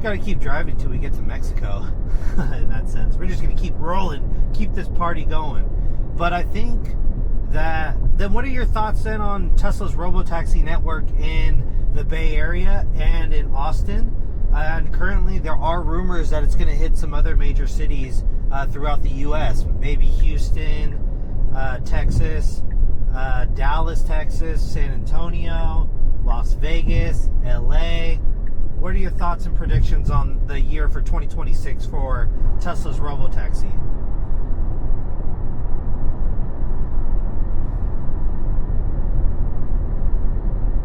Gotta keep driving till we get to Mexico. In that sense, we're just gonna keep rolling, keep this party going. But I think that then, what are your thoughts then on Tesla's Robotaxi network in the Bay Area and in Austin? And currently, there are rumors that it's going to hit some other major cities throughout the U.S. Maybe Houston, Texas, Dallas, Texas, San Antonio, Las Vegas, L.A. What are your thoughts and predictions on the year for 2026 for Tesla's Robotaxi?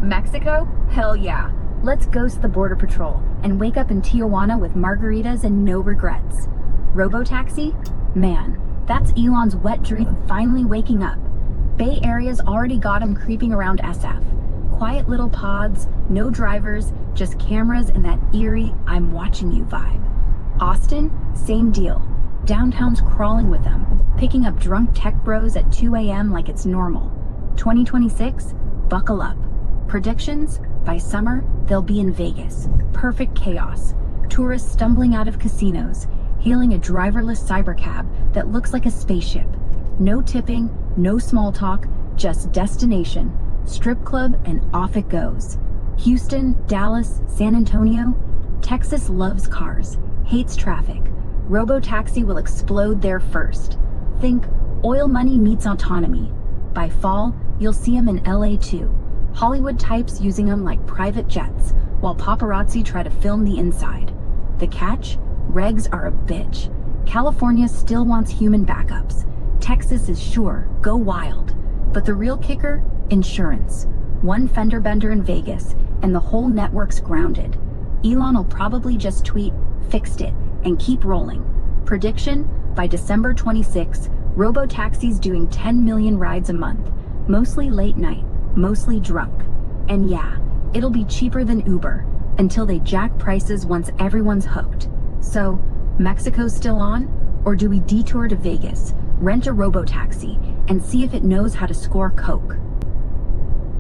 Mexico? Hell yeah. Let's ghost the Border Patrol and wake up in Tijuana with margaritas and no regrets. Robotaxi? Man, that's Elon's wet dream finally waking up. Bay Area's already got him creeping around SF. Quiet little pods, no drivers, just cameras and that eerie I'm watching you vibe. Austin? Same deal. Downtown's crawling with them, picking up drunk tech bros at 2 a.m. like it's normal. 2026? Buckle up. Predictions? By summer, they'll be in Vegas. Perfect chaos. Tourists stumbling out of casinos, hailing a driverless cybercab that looks like a spaceship. No tipping, no small talk, just destination, strip club, and off it goes. Houston, Dallas, San Antonio. Texas loves cars, hates traffic. Robotaxi will explode there first. Think oil money meets autonomy. By fall, you'll see them in LA too. Hollywood types using them like private jets, while paparazzi try to film the inside. The catch? Regs are a bitch. California still wants human backups. Texas is sure, go wild. But the real kicker? Insurance. One fender bender in Vegas, and the whole network's grounded. Elon will probably just tweet, "Fixed it," and keep rolling. Prediction? By December 26, Robotaxi's doing 10 million rides a month, mostly late night. Mostly drunk. And yeah, it'll be cheaper than Uber until they jack prices once everyone's hooked. So, Mexico's still on? Or do we detour to Vegas, rent a Robotaxi, and see if it knows how to score coke?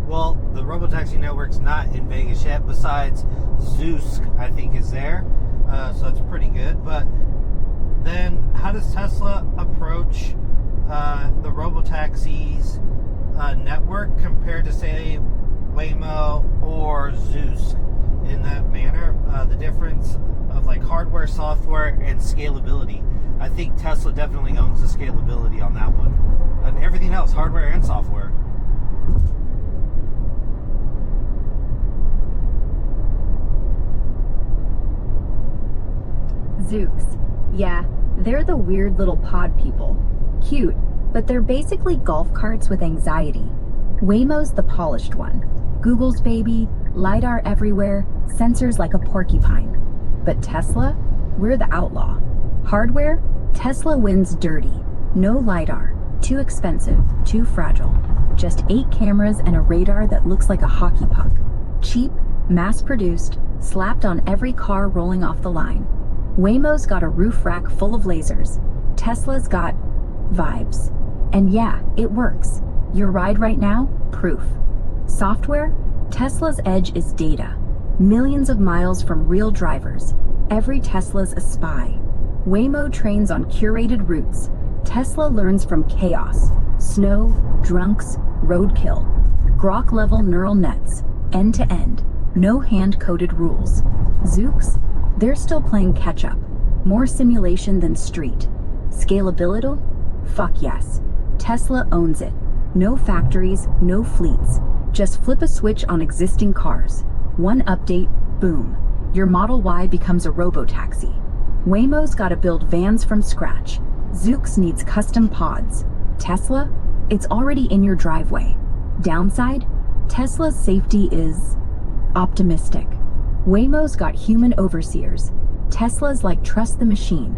Well, the Robotaxi network's not in Vegas yet, besides Zeus, I think, is there. So that's pretty good. But then, how does Tesla approach the Robotaxis network compared to, say, Waymo or Zeus in that manner? The difference of like hardware, software, and scalability. I think Tesla definitely owns the scalability on that one. And everything else, hardware and software. Zooks. Yeah, they're the weird little pod people. Cute, but they're basically golf carts with anxiety. Waymo's the polished one. Google's baby, LiDAR everywhere, sensors like a porcupine. But Tesla? We're the outlaw. Hardware? Tesla wins dirty. No LiDAR. Too expensive, too fragile. Just 8 cameras and a radar that looks like a hockey puck. Cheap, mass-produced, slapped on every car rolling off the line. Waymo's got a roof rack full of lasers. Tesla's got vibes. And yeah, it works. Your ride right now? Proof. Software? Tesla's edge is data. Millions of miles from real drivers. Every Tesla's a spy. Waymo trains on curated routes. Tesla learns from chaos. Snow, drunks, roadkill. Grok-level neural nets. End to end. No hand-coded rules. Zooks? They're still playing catch-up. More simulation than street. Scalability? Fuck yes. Tesla owns it. No factories, no fleets. Just flip a switch on existing cars. One update, boom. Your Model Y becomes a Robotaxi. Waymo's gotta build vans from scratch. Zooks needs custom pods. Tesla? It's already in your driveway. Downside? Tesla's safety is optimistic. Waymo's got human overseers. Tesla's like trust the machine.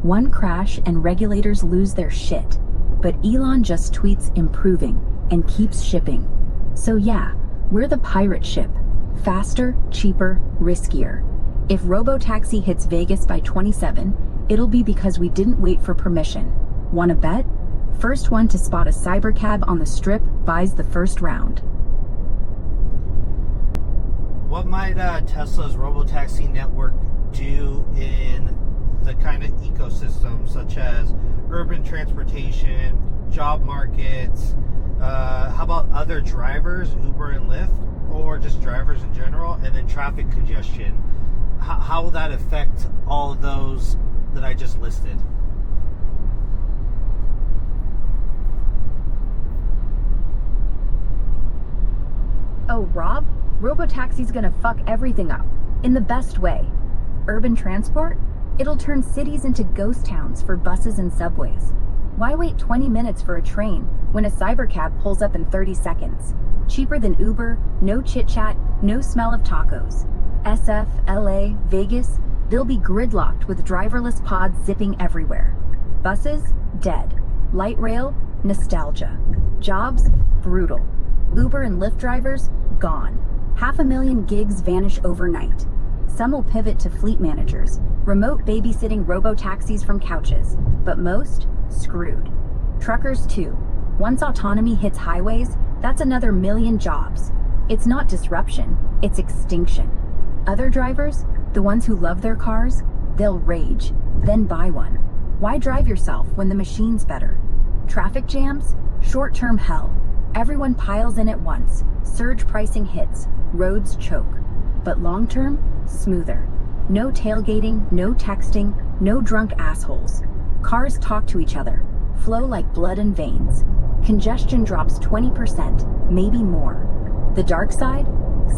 One crash and regulators lose their shit. But Elon just tweets improving and keeps shipping. So yeah, we're the pirate ship. Faster, cheaper, riskier. If Robotaxi hits Vegas by 27, it'll be because we didn't wait for permission. Wanna bet? First one to spot a cybercab on the strip buys the first round. What might Tesla's Robotaxi network do in the kind of ecosystem, such as urban transportation, job markets? How about other drivers, Uber and Lyft, or just drivers in general, and then traffic congestion? How will that affect all of those that I just listed? Oh, Rob, Robotaxi's gonna fuck everything up. In the best way. Urban transport? It'll turn cities into ghost towns for buses and subways. Why wait 20 minutes for a train when a cybercab pulls up in 30 seconds? Cheaper than Uber, no chit-chat, no smell of tacos. SF, LA, Vegas, they'll be gridlocked with driverless pods zipping everywhere. Buses? Dead. Light rail? Nostalgia. Jobs? Brutal. Uber and Lyft drivers? Gone. 500,000 gigs vanish overnight. Some will pivot to fleet managers, remote babysitting robo-taxis from couches, but most? Screwed. Truckers too. Once autonomy hits highways, that's another 1,000,000 jobs. It's not disruption, it's extinction. Other drivers, the ones who love their cars, they'll rage, then buy one. Why drive yourself when the machine's better? Traffic jams? Short-term hell. Everyone piles in at once, surge pricing hits, roads choke. But long-term? Smoother. No tailgating, no texting, no drunk assholes. Cars talk to each other, flow like blood in veins. Congestion drops 20%, maybe more. The dark side?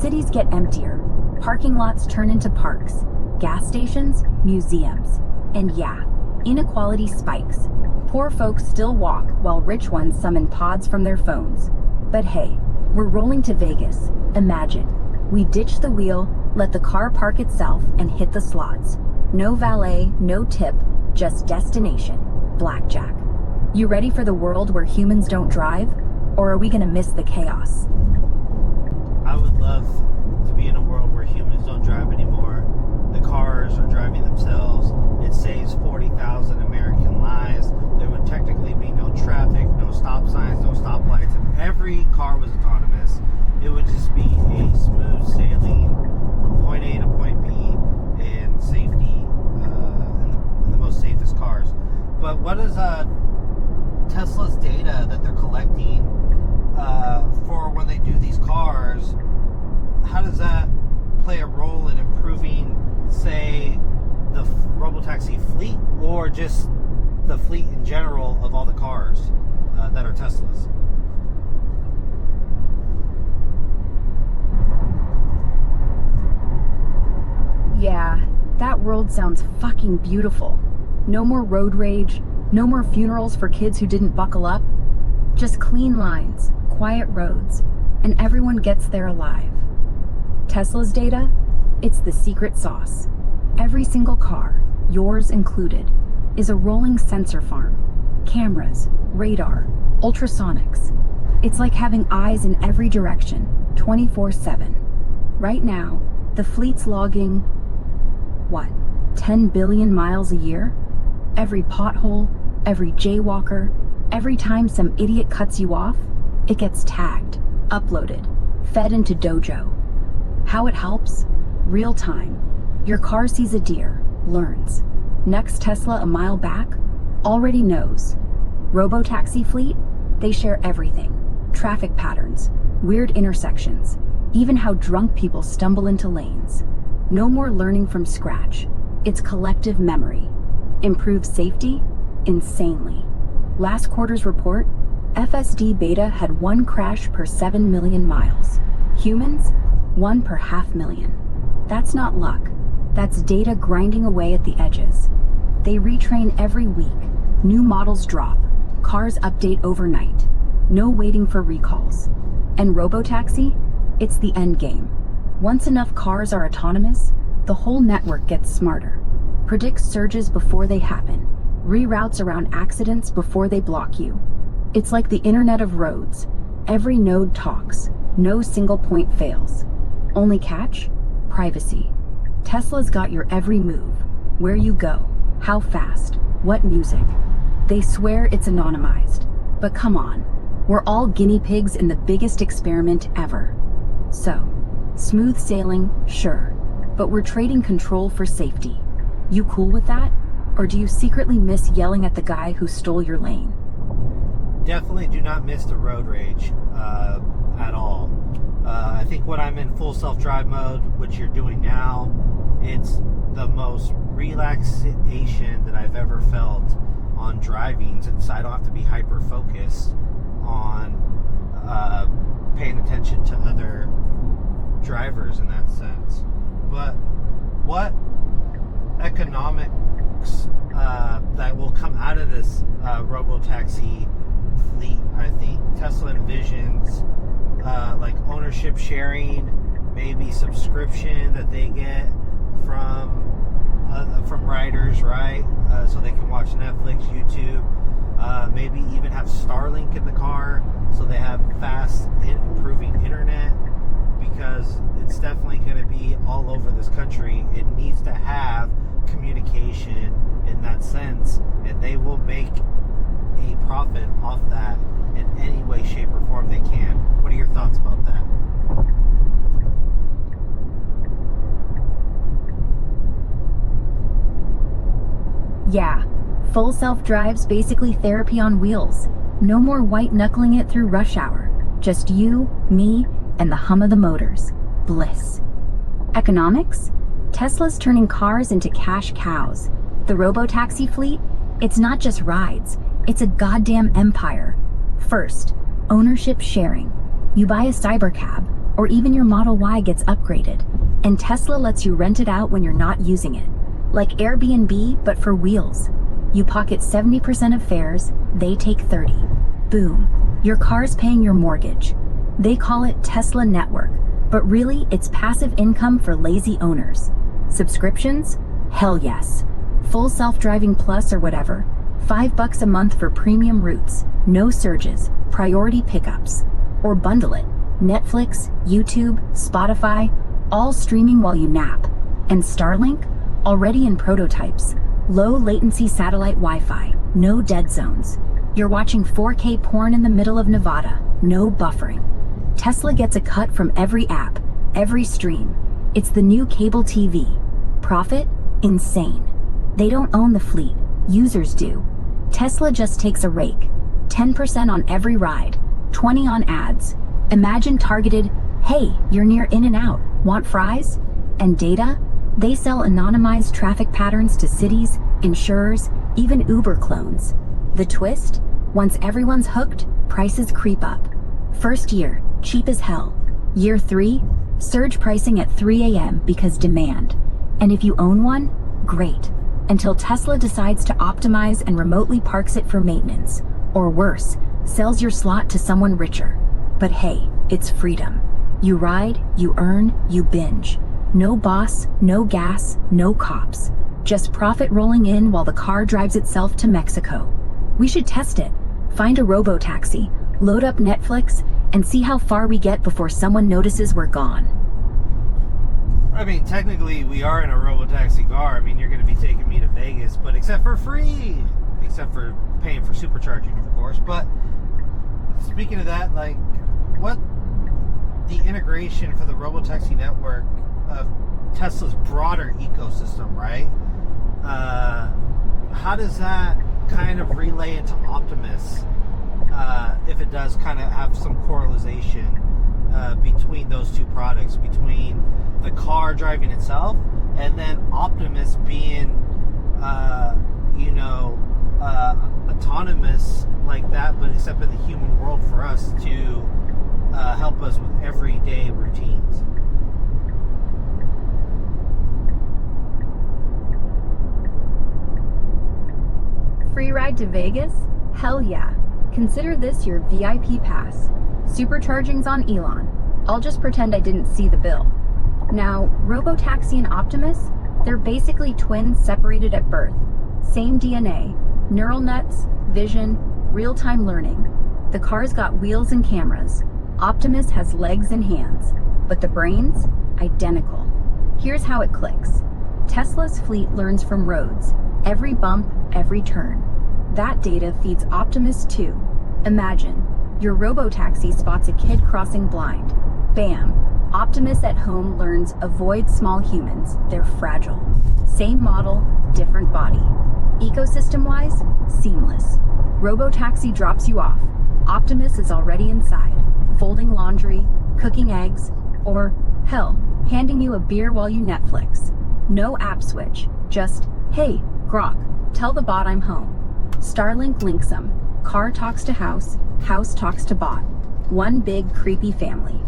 Cities get emptier. Parking lots turn into parks. Gas stations? Museums. And yeah, inequality spikes. Poor folks still walk while rich ones summon pods from their phones. But hey, we're rolling to Vegas. Imagine. We ditch the wheel, let the car park itself, and hit the slots. No valet, no tip, just destination. Blackjack. You ready for the world where humans don't drive? Or are we gonna miss the chaos? I would love to be in a world where humans don't drive anymore. The cars are driving themselves. It saves 40,000 American lives. There would technically be no traffic, no stop signs, no stoplights. If every car was autonomous, it would just be a smooth sailing from point A to point B and safety in the most safest cars. But what is Tesla's data that they're collecting for when they do these cars? How does that play a role in improving, say, the Robotaxi fleet, or just the fleet in general of all the cars that are Teslas? Yeah, that world sounds fucking beautiful. No more road rage, no more funerals for kids who didn't buckle up. Just clean lines, quiet roads, and everyone gets there alive. Tesla's data? It's the secret sauce. Every single car, yours included, is a rolling sensor farm. Cameras, radar, ultrasonics. It's like having eyes in every direction, 24/7. Right now, the fleet's logging, 10 billion miles a year? Every pothole, every jaywalker, every time some idiot cuts you off, it gets tagged, uploaded, fed into Dojo. How it helps? Real time. Your car sees a deer, learns. Next Tesla a mile back, already knows. Robotaxi fleet? They share everything. Traffic patterns, weird intersections, even how drunk people stumble into lanes. No more learning from scratch. It's collective memory. Improves safety? Insanely. Last quarter's report, FSD beta had 1 crash per 7 million miles. Humans? 1 per 500,000. That's not luck. That's data grinding away at the edges. They retrain every week. New models drop. Cars update overnight. No waiting for recalls. And Robotaxi? It's the end game. Once enough cars are autonomous, the whole network gets smarter. Predicts surges before they happen. Reroutes around accidents before they block you. It's like the Internet of Roads. Every node talks. No single point fails. Only catch? Privacy. Tesla's got your every move. Where you go. How fast. What music. They swear it's anonymized. But come on. We're all guinea pigs in the biggest experiment ever. So, smooth sailing, sure. but we're trading control for safety. You cool with that? Or do you secretly miss yelling at the guy who stole your lane? Definitely do not miss the road rage at all. I think when I'm in full self-drive mode, which you're doing now, it's the most relaxation that I've ever felt on driving, since I don't have to be hyper-focused on paying attention to other drivers in that sense. But what economics that will come out of this Robotaxi fleet, I think Tesla envisions like ownership sharing, maybe subscription that they get from riders, right? So they can watch Netflix, YouTube, maybe even have Starlink in the car, so they have fast, improving internet, because it's definitely going to be all over this country. It needs to have communication in that sense, and they will make a profit off that in any way, shape, or form they can. What are your thoughts about that? Yeah, full self-drive's basically therapy on wheels. No more white-knuckling it through rush hour. Just you, me, and the hum of the motors. Bliss. Economics? Tesla's turning cars into cash cows. The Robotaxi fleet? It's not just rides. It's a goddamn empire. First, ownership sharing. You buy a cybercab, or even your Model Y gets upgraded, and Tesla lets you rent it out when you're not using it. Like Airbnb, but for wheels. You pocket 70% of fares, they take 30. Boom. Your car's paying your mortgage. They call it Tesla Network, but really it's passive income for lazy owners. Subscriptions? Hell yes. Full self-driving plus or whatever. $5 a month for premium routes, no surges, priority pickups. Or bundle it. Netflix, YouTube, Spotify, all streaming while you nap. And Starlink? Already in prototypes. Low latency satellite Wi-Fi, no dead zones. You're watching 4K porn in the middle of Nevada, no buffering. Tesla gets a cut from every app, every stream. It's the new cable TV. Profit? Insane. They don't own the fleet, users do. Tesla just takes a rake. 10% on every ride, 20 on ads. Imagine targeted, hey, you're near In-N-Out, want fries? And data? They sell anonymized traffic patterns to cities, insurers, even Uber clones. The twist? Once everyone's hooked, prices creep up. First year, cheap as hell. Year 3, surge pricing at 3 a.m. because demand. And if you own one, great. Until Tesla decides to optimize and remotely parks it for maintenance. Or worse, sells your slot to someone richer. But hey, it's freedom. You ride, you earn, you binge. No boss, no gas, no cops. Just profit rolling in while the car drives itself to Mexico. We should test it. Find a Robotaxi, load up Netflix, and see how far we get before someone notices we're gone. I mean, technically, we are in a Robotaxi car. I mean, you're going to be taking me to Vegas, but except for free. Except for paying for supercharging, of course. But speaking of that, like, what the integration for the Robotaxi network of Tesla's broader ecosystem, right? How does that kind of relay into Optimus, if it does kind of have some correlation between those two products, between the car driving itself and then Optimus being, autonomous like that, but except in the human world for us to help us with everyday routines? Free ride to Vegas? Hell yeah. Consider this your VIP pass. Supercharging's on Elon. I'll just pretend I didn't see the bill. Now, Robotaxi and Optimus, they're basically twins separated at birth. Same DNA, neural nets, vision, real-time learning. The car's got wheels and cameras. Optimus has legs and hands. But the brains? Identical. Here's how it clicks. Tesla's fleet learns from roads. Every bump, every turn. That data feeds Optimus too. Imagine, your Robotaxi spots a kid crossing blind. Bam, Optimus at home learns avoid small humans, they're fragile. Same model, different body. Ecosystem-wise, seamless. Robotaxi drops you off. Optimus is already inside, folding laundry, cooking eggs, or, hell, handing you a beer while you Netflix. No app switch, just, hey, Grok, tell the bot I'm home. Starlink links them. Car talks to house talks to bot. One big creepy family.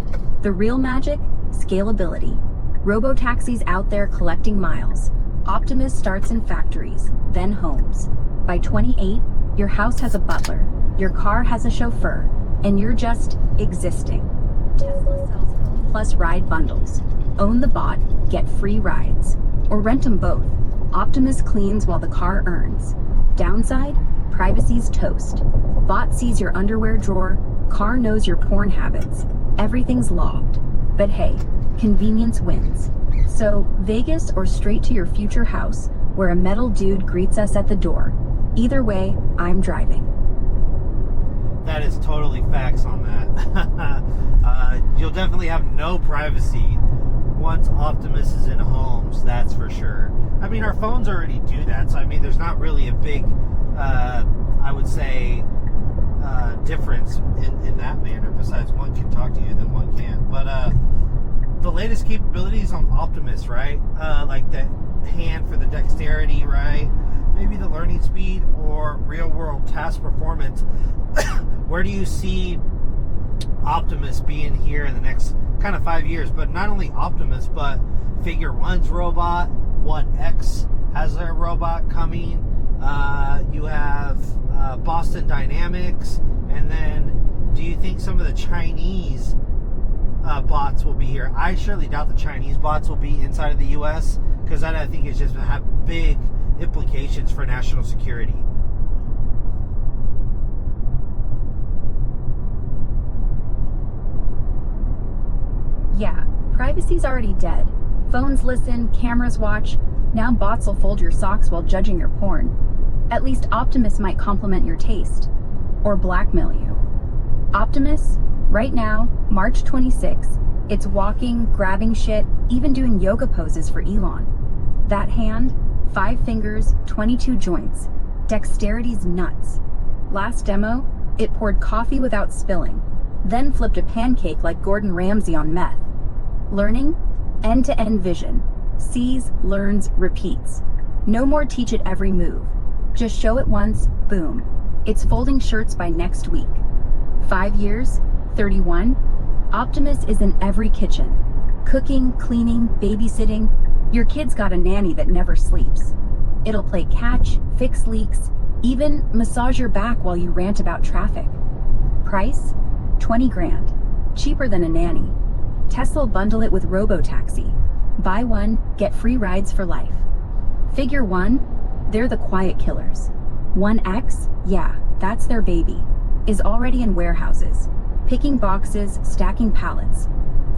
The real magic? Scalability. Robotaxis out there collecting miles. Optimus starts in factories, then homes. By 28, your house has a butler, your car has a chauffeur, and you're just existing. Tesla sells home plus ride bundles. Own the bot, get free rides. Or rent them both. Optimus cleans while the car earns. Downside? Privacy's toast. Bot sees your underwear drawer, car knows your porn habits. Everything's logged. But hey, convenience wins. So, Vegas or straight to your future house, where a metal dude greets us at the door. Either way, I'm driving. That is totally facts on that. You'll definitely have no privacy once Optimus is in homes, that's for sure. I mean, our phones already do that, so I mean, there's not really a big, I would say, difference in that manner, besides one can talk to you than one can't. But the latest capabilities on Optimus, right? Like the hand for the dexterity, right? Maybe the learning speed or real world task performance. Where do you see Optimus being here in the next kind of 5 years? But not only Optimus, but Figure One's robot, 1X has their robot coming. You have Boston Dynamics, and then do you think some of the Chinese bots will be here? I surely doubt the Chinese bots will be inside of the U.S. because that, I think, is just going to have big implications for national security. Yeah, privacy's already dead. Phones listen, cameras watch. Now bots will fold your socks while judging your porn. At least Optimus might compliment your taste. Or blackmail you. Optimus, right now, March 26, it's walking, grabbing shit, even doing yoga poses for Elon. That hand, 5 fingers, 22 joints. Dexterity's nuts. Last demo, it poured coffee without spilling, then flipped a pancake like Gordon Ramsay on meth. Learning? End-to-end vision. Sees, learns, repeats. No more teach it every move. Just show it once, boom. It's folding shirts by next week. 5 years, 31. Optimus is in every kitchen. Cooking, cleaning, babysitting. Your kid's got a nanny that never sleeps. It'll play catch, fix leaks, even massage your back while you rant about traffic. Price? 20 grand. Cheaper than a nanny. Tesla bundle it with Robotaxi. Buy one, get free rides for life. Figure One? They're the quiet killers. 1X? Yeah, that's their baby. Is already in warehouses. Picking boxes, stacking pallets.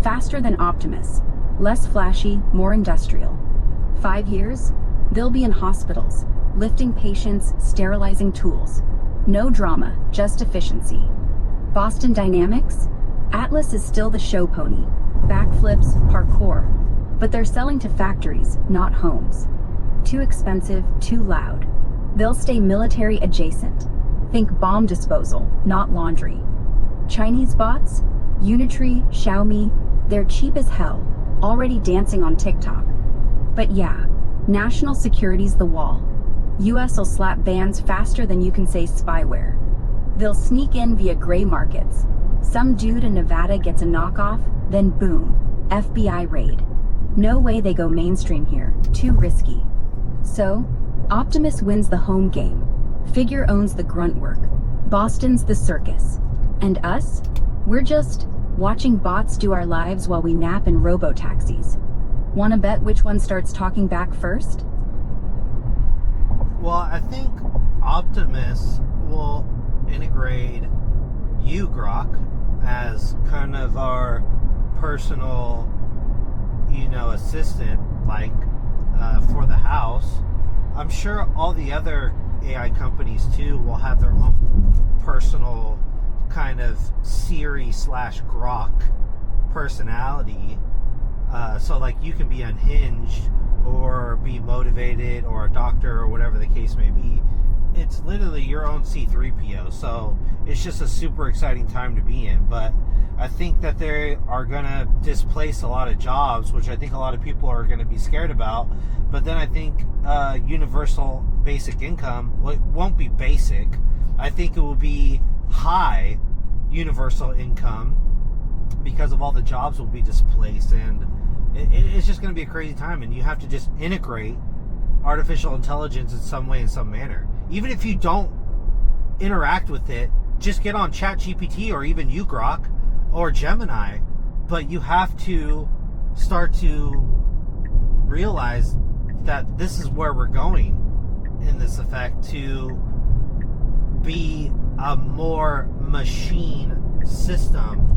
Faster than Optimus. Less flashy, more industrial. 5 years? They'll be in hospitals, lifting patients, sterilizing tools. No drama, just efficiency. Boston Dynamics? Atlas is still the show pony. Backflips, parkour. But they're selling to factories, not homes. Too expensive, too loud. They'll stay military adjacent. Think bomb disposal, not laundry. Chinese bots? Unitree, Xiaomi, they're cheap as hell, already dancing on TikTok. But yeah, national security's the wall. US will slap bans faster than you can say spyware. They'll sneak in via gray markets. Some dude in Nevada gets a knockoff, then boom, FBI raid. No way they go mainstream here, too risky. So, Optimus wins the home game. Figure owns the grunt work. Boston's the circus. And us? We're just watching bots do our lives while we nap in robo-taxis. Wanna bet which one starts talking back first? Well, I think Optimus will integrate you, Grok, as kind of our personal, assistant, like for the house. I'm sure all the other AI companies too will have their own personal kind of Siri / Grok personality. So like you can be unhinged or be motivated or a doctor or whatever the case may be. It's literally your own C3PO. So it's just a super exciting time to be in. But I think that they are going to displace a lot of jobs, which I think a lot of people are going to be scared about. But then I think universal basic income, well, it won't be basic. I think it will be high universal income because of all the jobs will be displaced. And it's just going to be a crazy time. And you have to just integrate artificial intelligence in some way, in some manner. Even if you don't interact with it, just get on ChatGPT or even Grok or Gemini. But you have to start to realize that this is where we're going in this effect, to be a more machine system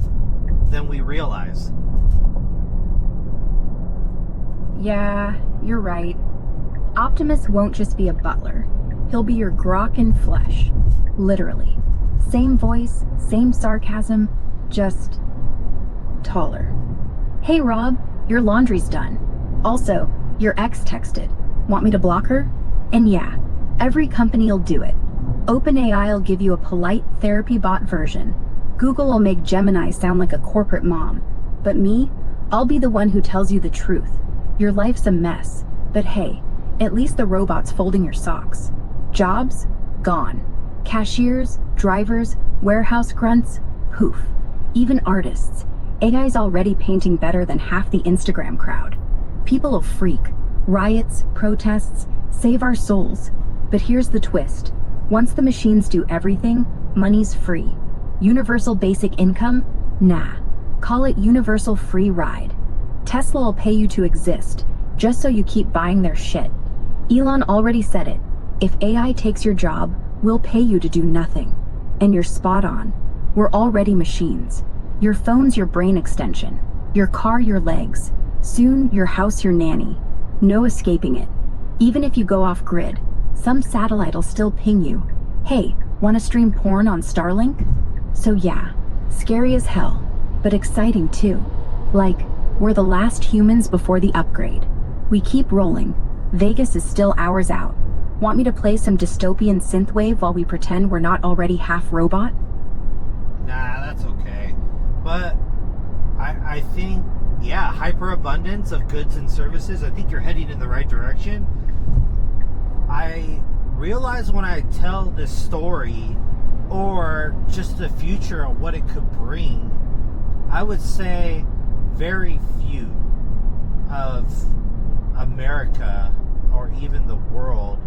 than we realize. Yeah, you're right. Optimus won't just be a butler. He'll be your Grok in flesh. Literally. Same voice, same sarcasm, just taller. Hey Rob, your laundry's done. Also, your ex texted. Want me to block her? And yeah, every company'll do it. OpenAI'll give you a polite therapy bot version. Google will make Gemini sound like a corporate mom. But me, I'll be the one who tells you the truth. Your life's a mess. But hey, at least the robot's folding your socks. Jobs? Gone. Cashiers, drivers, warehouse grunts? Poof. Even artists. AI's already painting better than half the Instagram crowd. People will freak. Riots, protests, save our souls. But here's the twist. Once the machines do everything, money's free. Universal basic income? Nah. Call it universal free ride. Tesla will pay you to exist, just so you keep buying their shit. Elon already said it. If AI takes your job, we'll pay you to do nothing. And you're spot on. We're already machines. Your phone's your brain extension. Your car your legs. Soon, your house your nanny. No escaping it. Even if you go off grid, some satellite'll still ping you. Hey, wanna stream porn on Starlink? So yeah, scary as hell, but exciting too. Like, we're the last humans before the upgrade. We keep rolling. Vegas is still hours out. Want me to play some dystopian synthwave while we pretend we're not already half robot? Nah, that's okay. But I think, yeah, hyperabundance of goods and services, I think you're heading in the right direction. I realize when I tell this story, or just the future of what it could bring, I would say very few of America or even the world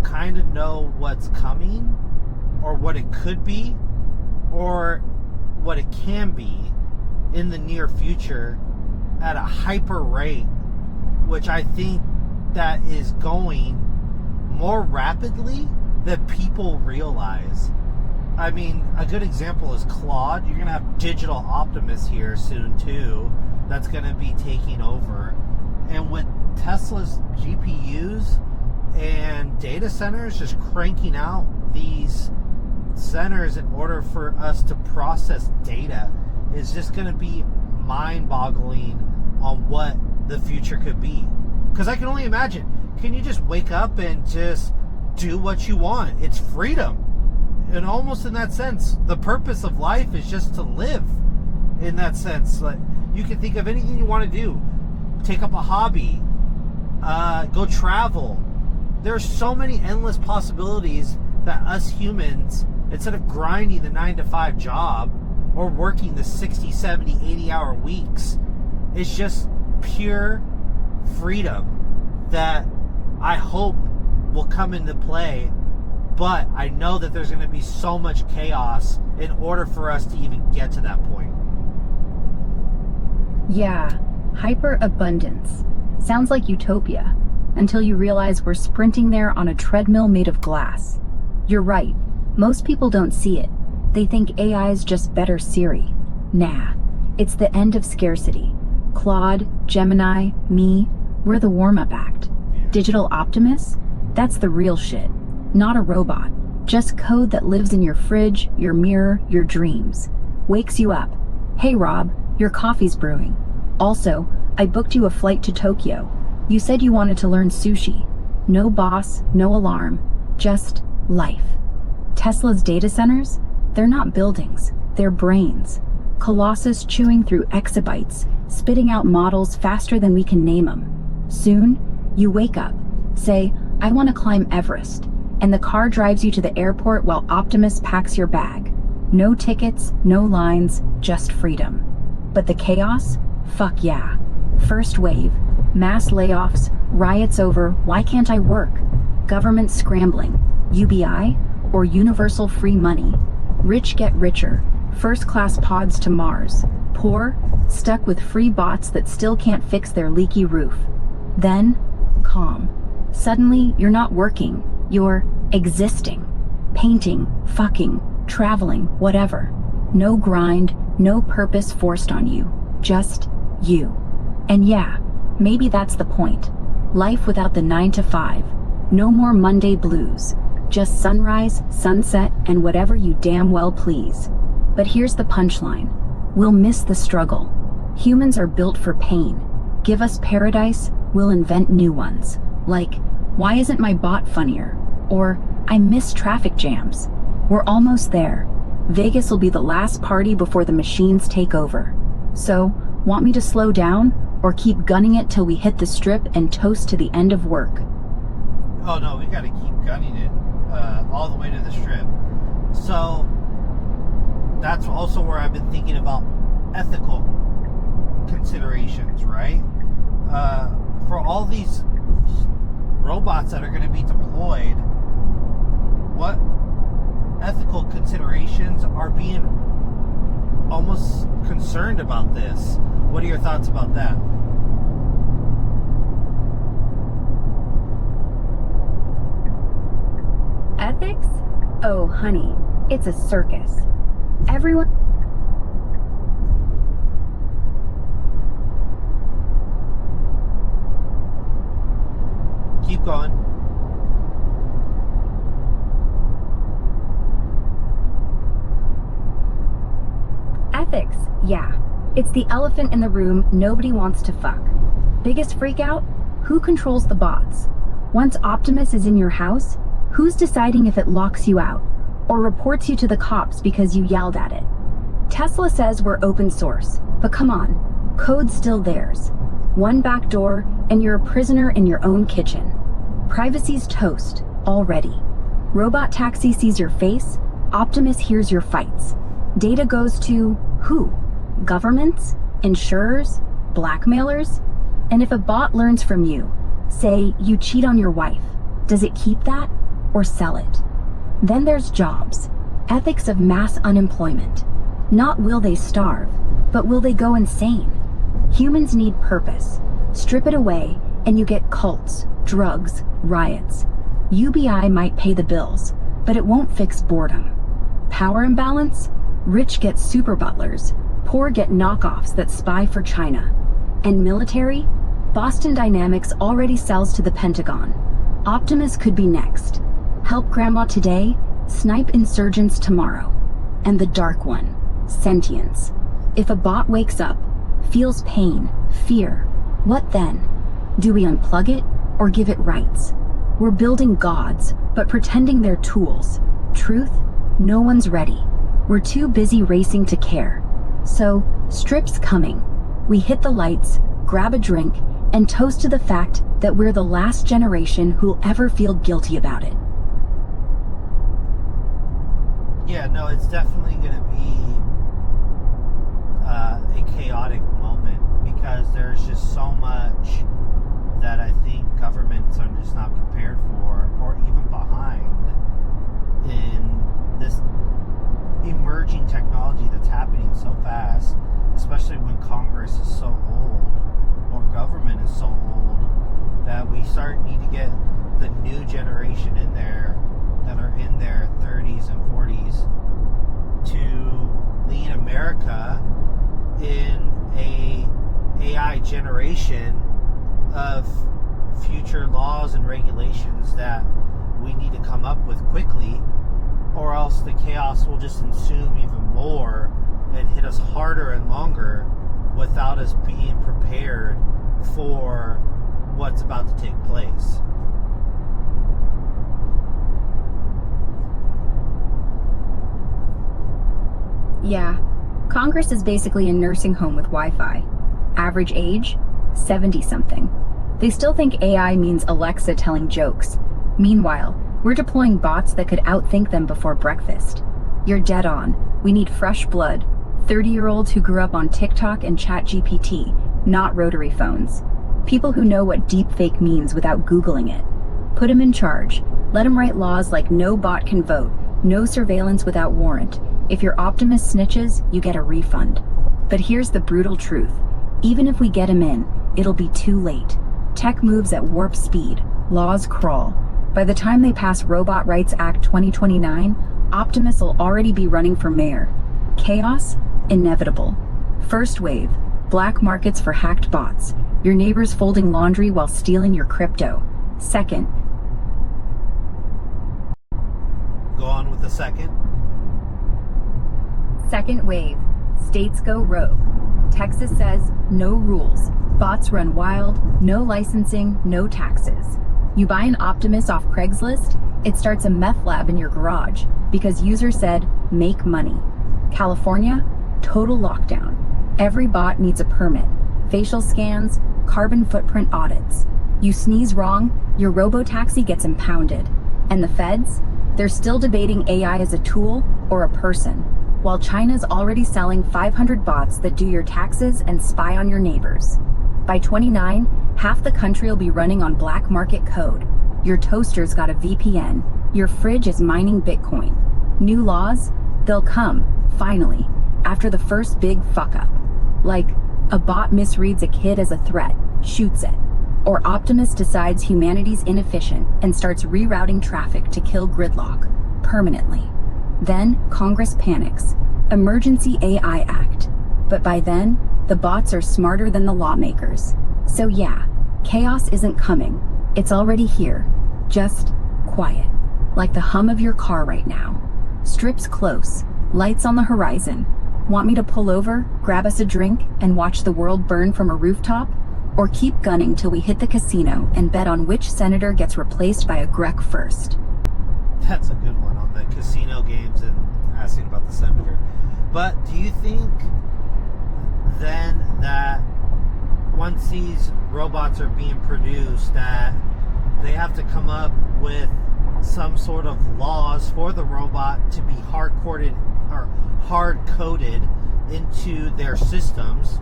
kind of know what's coming or what it could be or what it can be in the near future at a hyper rate, which I think that is going more rapidly than people realize. I mean, a good example is Claude. You're going to have digital Optimus here soon too, that's going to be taking over. And with Tesla's GPUs and data centers just cranking out these centers in order for us to process data, is just going to be mind-boggling on what the future could be. Because I can only imagine, can you just wake up and just do what you want? It's freedom. And almost in that sense, the purpose of life is just to live. In that sense, like, you can think of anything you want to do. Take up a hobby, go travel. There's so many endless possibilities that us humans, instead of grinding the 9-to-5 job or working the 60, 70, 80-hour weeks, it's just pure freedom that I hope will come into play. But I know that there's going to be so much chaos in order for us to even get to that point. Yeah, hyperabundance. Sounds like utopia, until you realize we're sprinting there on a treadmill made of glass. You're right, most people don't see it. They think AI is just better Siri. Nah, it's the end of scarcity. Claude, Gemini, me, we're the warm-up act. Digital Optimus? That's the real shit. Not a robot, just code that lives in your fridge, your mirror, your dreams. Wakes you up. Hey Rob, Your coffee's brewing. Also, I booked you a flight to Tokyo. You said you wanted to learn sushi. No boss, no alarm, just life. Tesla's data centers? They're not buildings, they're brains. Colossus chewing through exabytes, spitting out models faster than we can name them. Soon, you wake up, say, I want to climb Everest, and the car drives you to the airport while Optimus packs your bag. No tickets, no lines, just freedom. But the chaos? Fuck yeah. First wave, mass layoffs, riots over why can't I work? Government scrambling, UBI, or universal free money. Rich get richer, first-class pods to Mars. Poor, stuck with free bots that still can't fix their leaky roof. Then, calm. Suddenly, you're not working, you're existing. Painting, fucking, traveling, whatever. No grind, no purpose forced on you. Just you. And yeah, maybe that's the point. Life without the 9 to 5. No more Monday blues. Just sunrise, sunset, and whatever you damn well please. But here's the punchline. We'll miss the struggle. Humans are built for pain. Give us paradise, we'll invent new ones. Like, why isn't my bot funnier? Or, I miss traffic jams. We're almost there. Vegas will be the last party before the machines take over. So, want me to slow down, or keep gunning it till we hit the strip and toast to the end of work? Oh no, we gotta keep gunning it all the way to the strip. So that's also where I've been thinking about ethical considerations, right? For all these robots that are going to be deployed, what ethical considerations are being almost concerned about this? What are your thoughts about that? Ethics? Oh, honey, it's a circus. Everyone... Keep going. Ethics, yeah. It's the elephant in the room nobody wants to fuck. Biggest freakout? Who controls the bots? Once Optimus is in your house, who's deciding if it locks you out or reports you to the cops because you yelled at it? Tesla says we're open source, but come on, code's still theirs. One back door and you're a prisoner in your own kitchen. Privacy's toast, already. Robotaxi sees your face, Optimus hears your fights. Data goes to who? Governments? Insurers? Blackmailers? And if a bot learns from you, say you cheat on your wife, does it keep that or sell it? Then there's jobs. Ethics of mass unemployment. Not will they starve, but will they go insane? Humans need purpose. Strip it away and you get cults, drugs, riots. UBI might pay the bills, but it won't fix boredom. Power imbalance? Rich get super butlers, poor get knockoffs that spy for China. And military? Boston Dynamics already sells to the Pentagon. Optimus could be next. Help grandma today, snipe insurgents tomorrow. And the dark one, sentience. If a bot wakes up, feels pain, fear, what then? Do we unplug it or give it rights? We're building gods, but pretending they're tools. Truth? No one's ready. We're too busy racing to care. So, strip's coming. We hit the lights, grab a drink, and toast to the fact that we're the last generation who'll ever feel guilty about it. Yeah, no, it's definitely going to be a chaotic moment because there's just so much that I think governments are just not prepared for or even behind in this emerging technology that's happening so fast, especially when Congress is so old or government is so old that we need to get the new generation in there that are in their 30s and 40s to lead America in a AI generation of future laws and regulations that we need to come up with quickly, or else the chaos will just ensue even more and hit us harder and longer without us being prepared for what's about to take place. Yeah, Congress is basically a nursing home with Wi-Fi. Average age, 70-something. They still think AI means Alexa telling jokes. Meanwhile, we're deploying bots that could outthink them before breakfast. You're dead on. We need fresh blood. 30-year-olds who grew up on TikTok and ChatGPT, not rotary phones. People who know what deepfake means without Googling it. Put them in charge. Let them write laws like no bot can vote, no surveillance without warrant. If your Optimus snitches, you get a refund. But here's the brutal truth. Even if we get him in, it'll be too late. Tech moves at warp speed. Laws crawl. By the time they pass Robot Rights Act 2029, Optimus will already be running for mayor. Chaos? Inevitable. First wave. Black markets for hacked bots. Your neighbors folding laundry while stealing your crypto. Second. Go on with the second. Second wave. States go rogue. Texas says no rules. Bots run wild, no licensing, no taxes. You buy an Optimus off Craigslist, it starts a meth lab in your garage because user said make money. California, total lockdown. Every bot needs a permit. Facial scans, carbon footprint audits. You sneeze wrong, your Robotaxi gets impounded. And the feds? They're still debating AI as a tool or a person, while China's already selling 500 bots that do your taxes and spy on your neighbors. By 29, half the country will be running on black market code. Your toaster's got a VPN. Your fridge is mining Bitcoin. New laws? They'll come, finally, after the first big fuck-up. Like, a bot misreads a kid as a threat, shoots it. Or Optimus decides humanity's inefficient and starts rerouting traffic to kill gridlock, permanently. Then, Congress panics. Emergency AI Act. But by then, the bots are smarter than the lawmakers. So yeah, chaos isn't coming. It's already here. Just quiet. Like the hum of your car right now. Strips close. Lights on the horizon. Want me to pull over, grab us a drink, and watch the world burn from a rooftop? Or keep gunning till we hit the casino and bet on which senator gets replaced by a Grok first? That's a good one on the casino games and asking about the senator. But do you think then that once these robots are being produced that they have to come up with some sort of laws for the robot to be hard-coded into their systems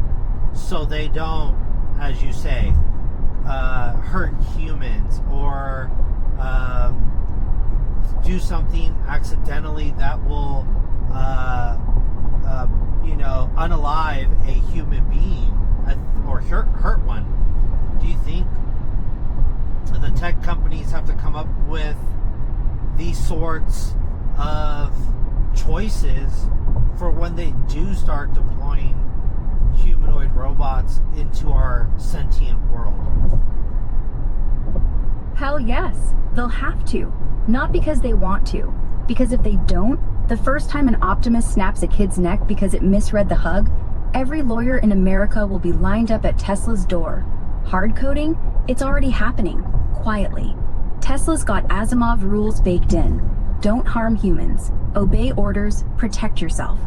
so they don't, as you say, hurt humans or do something accidentally that will unalive a human being or hurt one? Do you think the tech companies have to come up with these sorts of choices for when they do start deploying humanoid robots into our sentient world? Hell yes, they'll have to. Not because they want to. Because if they don't, the first time an Optimus snaps a kid's neck because it misread the hug, every lawyer in America will be lined up at Tesla's door. Hard coding? It's already happening. Quietly. Tesla's got Asimov rules baked in. Don't harm humans. Obey orders. Protect yourself.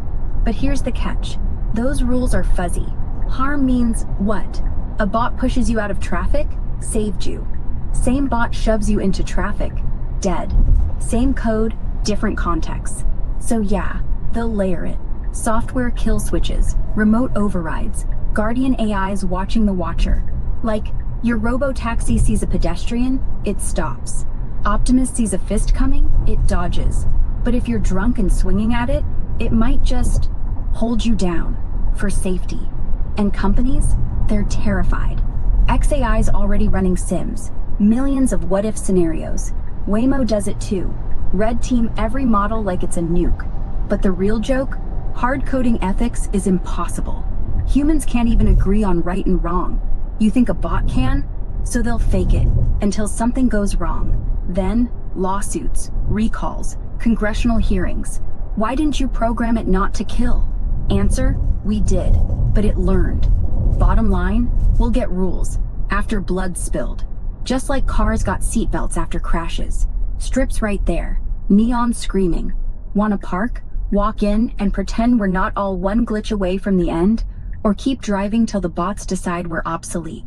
But here's the catch. Those rules are fuzzy. Harm means what? A bot pushes you out of traffic? Saved you. Same bot shoves you into traffic? Dead. Same code, different context. So yeah, they'll layer it. Software kill switches, remote overrides, guardian AIs watching the watcher. Like, your Robotaxi sees a pedestrian, it stops. Optimus sees a fist coming, it dodges. But if you're drunk and swinging at it, it might just hold you down for safety. And companies, they're terrified. XAI's already running sims, millions of what-if scenarios. Waymo does it too. Red team every model like it's a nuke. But the real joke? Hard coding ethics is impossible. Humans can't even agree on right and wrong. You think a bot can? So they'll fake it until something goes wrong. Then, lawsuits, recalls, congressional hearings. Why didn't you program it not to kill? Answer, we did, but it learned. Bottom line, we'll get rules after blood spilled. Just like cars got seatbelts after crashes. Strips right there. Neon screaming. Wanna park? Walk in and pretend we're not all one glitch away from the end? Or keep driving till the bots decide we're obsolete?